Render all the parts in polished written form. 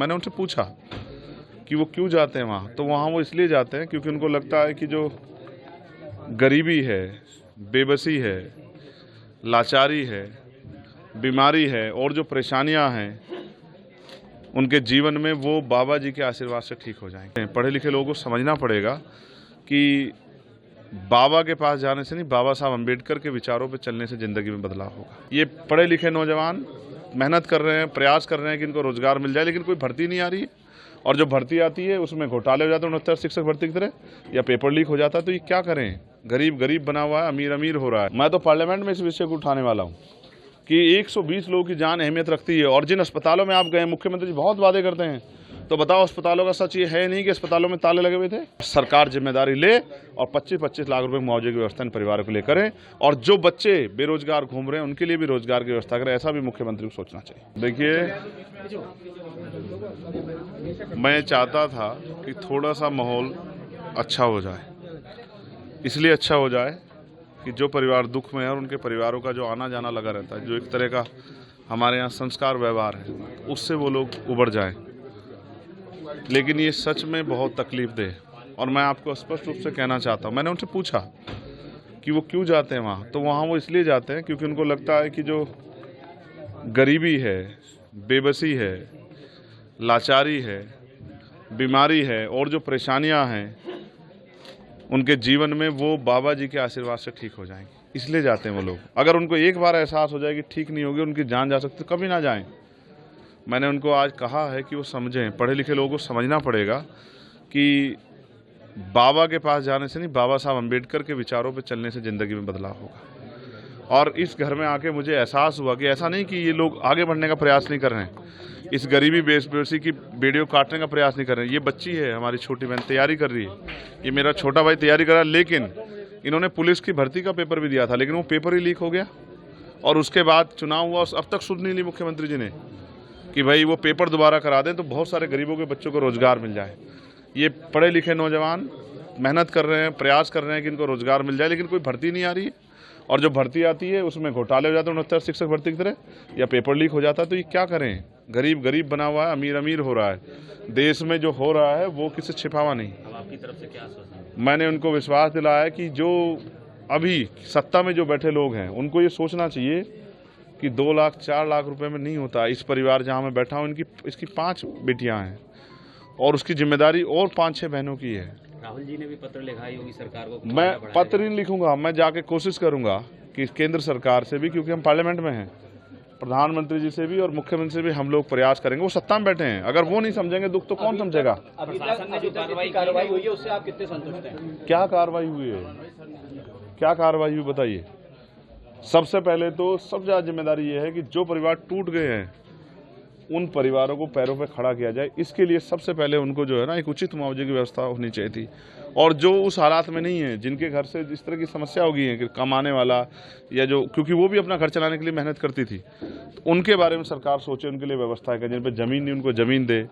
मैंने उनसे पूछा कि वो क्यों जाते हैं वहाँ, तो वहाँ वो इसलिए जाते हैं क्योंकि उनको लगता है कि जो गरीबी है, बेबसी है, लाचारी है, बीमारी है और जो परेशानियाँ हैं उनके जीवन में, वो बाबा जी के आशीर्वाद से ठीक हो जाएंगे। पढ़े लिखे लोगों को समझना पड़ेगा कि बाबा के पास जाने से नहीं, बाबा साहब अम्बेडकर के विचारों पे चलने से ज़िंदगी में बदलाव होगा। ये पढ़े लिखे नौजवान मेहनत कर रहे हैं, प्रयास कर रहे हैं कि इनको रोज़गार मिल जाए, लेकिन कोई भर्ती नहीं आ रही है, और जो भर्ती आती है उसमें घोटाले हो जाते हैं 69 शिक्षक भर्ती की तरह, या पेपर लीक हो जाता है। तो ये क्या करें? गरीब गरीब बना हुआ है, अमीर अमीर हो रहा है। मैं तो पार्लियामेंट में इस विषय को उठाने वाला हूँ कि 120 लोगों की जान अहमियत रखती है। और जिन अस्पतालों में आप गए, मुख्यमंत्री जी बहुत वादे करते हैं, तो बताओ अस्पतालों का सच ये है नहीं कि अस्पतालों में ताले लगे हुए थे? सरकार जिम्मेदारी ले और 25-25 लाख रुपए मुआवजे की व्यवस्था इन परिवारों के लिए करें, और जो बच्चे बेरोजगार घूम रहे हैं उनके लिए भी रोजगार की व्यवस्था करें। ऐसा भी मुख्यमंत्री को सोचना चाहिए। देखिए, मैं चाहता था कि थोड़ा सा माहौल अच्छा हो जाए, इसलिए अच्छा हो जाए कि जो परिवार दुख में है और उनके परिवारों का जो आना जाना लगा रहता है, जो एक तरह का हमारे यहाँ संस्कार व्यवहार है, उससे वो लोग उबर जाएं। लेकिन ये सच में बहुत तकलीफ दे, और मैं आपको स्पष्ट रूप से कहना चाहता हूँ, मैंने उनसे पूछा कि वो क्यों जाते हैं वहाँ, तो वहाँ वो इसलिए जाते हैं क्योंकि उनको लगता है कि जो गरीबी है, बेबसी है, लाचारी है, बीमारी है और जो परेशानियाँ हैं उनके जीवन में, वो बाबा जी के आशीर्वाद से ठीक हो जाएंगे, इसलिए जाते हैं वो लोग। अगर उनको एक बार एहसास हो जाए कि ठीक नहीं होगी, उनकी जान जा सकती, तो कभी ना जाएं। मैंने उनको आज कहा है कि वो समझें, पढ़े लिखे लोगों को समझना पड़ेगा कि बाबा के पास जाने से नहीं, बाबा साहब अम्बेडकर के विचारों पे चलने से ज़िंदगी में बदलाव होगा। और इस घर में आके मुझे एहसास हुआ कि ऐसा नहीं कि ये लोग आगे बढ़ने का प्रयास नहीं कर रहे हैं, इस गरीबी बेबसी की बेड़ियों काटने का प्रयास नहीं कर रहे हैं। ये बच्ची है, हमारी छोटी बहन तैयारी कर रही है, ये मेरा छोटा भाई तैयारी कर रहा है, लेकिन इन्होंने पुलिस की भर्ती का पेपर भी दिया था, लेकिन वो पेपर ही लीक हो गया, और उसके बाद चुनाव हुआ। अब तक सुध नहीं ली मुख्यमंत्री जी ने कि भाई वो पेपर दोबारा करा दें तो बहुत सारे गरीबों के बच्चों को रोजगार मिल जाए। ये पढ़े लिखे नौजवान मेहनत कर रहे हैं, प्रयास कर रहे हैं कि इनको रोजगार मिल जाए, लेकिन कोई भर्ती नहीं आ रही है, और जो भर्ती आती है उसमें घोटाले हो जाते हैं 69 शिक्षक भर्ती की तरह, या पेपर लीक हो जाता है। तो ये क्या करें? गरीब गरीब बना हुआ है, अमीर अमीर हो रहा है। देश में जो हो रहा है वो किसी छिपावा नहीं। अब आपकी तरफ से क्या आश्वासन? मैंने उनको विश्वास दिलाया कि जो अभी सत्ता में जो बैठे लोग हैं उनको ये सोचना चाहिए कि 2 लाख 4 लाख रुपए में नहीं होता। इस परिवार जहाँ मैं बैठा हूँ, इसकी 5 बेटियाँ हैं, और उसकी जिम्मेदारी और 5-6 बहनों की है। राहुल जी ने भी पत्र लिखा है योगी सरकार को। मैं पत्र नहीं लिखूंगा, मैं जाके कोशिश करूंगा कि केंद्र सरकार से भी, क्योंकि हम पार्लियामेंट में हैं, प्रधानमंत्री जी से भी और मुख्यमंत्री से भी हम लोग प्रयास करेंगे। वो सत्ता में बैठे हैं, अगर वो नहीं समझेंगे दुख तो कौन समझेगा? अभी तक जो कार्रवाई हुई है उससे आप कितने संतुष्ट हैं? क्या कार्रवाई हुई है? क्या कार्रवाई हुई बताइए? सबसे पहले तो सबसे ज़्यादा जिम्मेदारी ये है कि जो परिवार टूट गए हैं उन परिवारों को पैरों पे खड़ा किया जाए। इसके लिए सबसे पहले उनको जो है ना, एक उचित मुआवजे की व्यवस्था होनी चाहिए थी। और जो उस हालात में नहीं है, जिनके घर से इस तरह की समस्या हो गई है कि कमाने वाला, या जो, क्योंकि वो भी अपना घर चलाने के लिए मेहनत करती थी, तो उनके बारे में सरकार सोचे, उनके लिए व्यवस्था है। जिन पर ज़मीन नहीं उनको ज़मीन दे,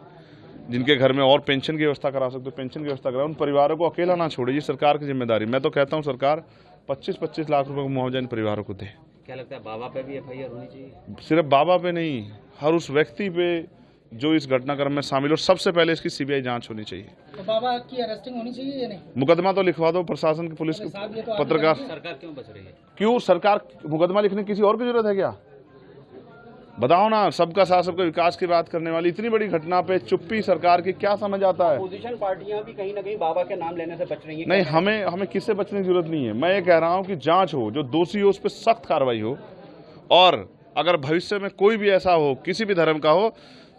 जिनके घर में और पेंशन की व्यवस्था करा सकते पेंशन की व्यवस्था कराए। उन परिवारों को अकेला ना छोड़े, ये सरकार की जिम्मेदारी। मैं तो कहता हूँ सरकार 25-25 लाख रुपए का मुआवजा इन परिवारों को दे। क्या लगता है बाबा पे भी एफआईआर होनी चाहिए? सिर्फ बाबा पे नहीं, हर उस व्यक्ति पे जो इस घटनाक्रम में शामिल हो। सबसे पहले इसकी सीबीआई जांच होनी चाहिए। तो बाबा की अरेस्टिंग होनी चाहिए या नहीं? मुकदमा तो लिखवा दो, प्रशासन की, पुलिस की, पत्रकार। सरकार क्यों बच रही है? क्यों सरकार मुकदमा लिखने की किसी और की जरूरत है क्या? बताओ ना। सबका साथ सबका विकास की बात करने वाली इतनी बड़ी घटना पे चुप्पी सरकार की, क्या समझ आता है? अपोजिशन पार्टियां भी कहीं ना कहीं बाबा के नाम लेने से बच रही हैं। नहीं, हमें किससे बचने की जरूरत नहीं है। मैं ये कह रहा हूँ कि जांच हो, जो दोषी हो उस पर सख्त कार्रवाई हो, और अगर भविष्य में कोई भी ऐसा हो, किसी भी धर्म का हो,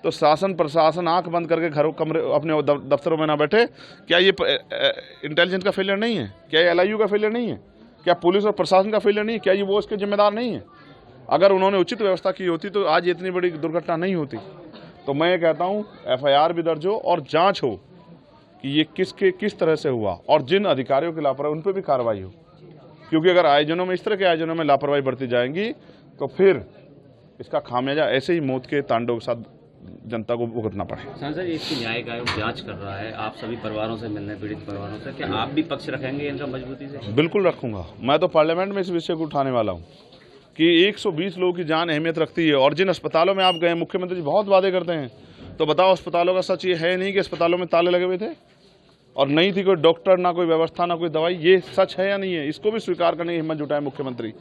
तो शासन प्रशासन आंख बंद करके घरों कमरे अपने दफ्तरों में ना बैठे। क्या ये इंटेलिजेंस का फेलियर नहीं है? क्या ये LIU का फेलियर नहीं है? क्या पुलिस और प्रशासन का फेलियर नहीं है? क्या ये वो इसके जिम्मेदार नहीं है? अगर उन्होंने उचित व्यवस्था की होती तो आज इतनी बड़ी दुर्घटना नहीं होती। तो मैं ये कहता हूँ FIR भी दर्ज हो और जांच हो कि ये किस तरह से हुआ, और जिन अधिकारियों की लापरवाही उन पर भी कार्रवाई हो। क्योंकि अगर आयोजनों में, इस तरह के आयोजनों में लापरवाही बढ़ती जाएंगी तो फिर इसका खामियाजा ऐसे ही मौत के तांडव के साथ जनता को भुगतना पड़े। सांसद, इसकी न्यायिक आयोग जांच कर रहा है, आप सभी परिवारों से मिलने, पीड़ित परिवारों से, क्या आप भी पक्ष रखेंगे इनका मजबूती से? बिल्कुल रखूंगा। मैं तो पार्लियामेंट में इस विषय को उठाने वाला हूँ कि 120 लोगों की जान अहमियत रखती है। और जिन अस्पतालों में आप गए, मुख्यमंत्री जी बहुत वादे करते हैं, तो बताओ अस्पतालों का सच ये है नहीं कि अस्पतालों में ताले लगे हुए थे और नहीं थी कोई डॉक्टर, ना कोई व्यवस्था, ना कोई दवाई? ये सच है या नहीं है? इसको भी स्वीकार करने की हिम्मत जुटाए मुख्यमंत्री,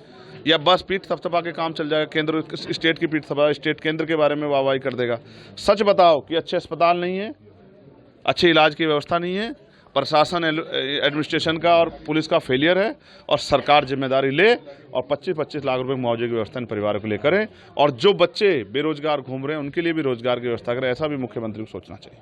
या बस पीठ थपथपा के काम चल जाएगा, केंद्र स्टेट की पीठ थपथपा, स्टेट केंद्र के बारे में वाहवाही कर देगा। सच बताओ कि अच्छे अस्पताल नहीं है, अच्छे इलाज की व्यवस्था नहीं है, प्रशासन एडमिनिस्ट्रेशन का और पुलिस का फेलियर है, और सरकार जिम्मेदारी ले और 25-25 लाख रुपए मुआवजे की व्यवस्था इन परिवारों के लिए करे, और जो बच्चे बेरोजगार घूम रहे हैं उनके लिए भी रोजगार की व्यवस्था करें। ऐसा भी मुख्यमंत्री को सोचना चाहिए।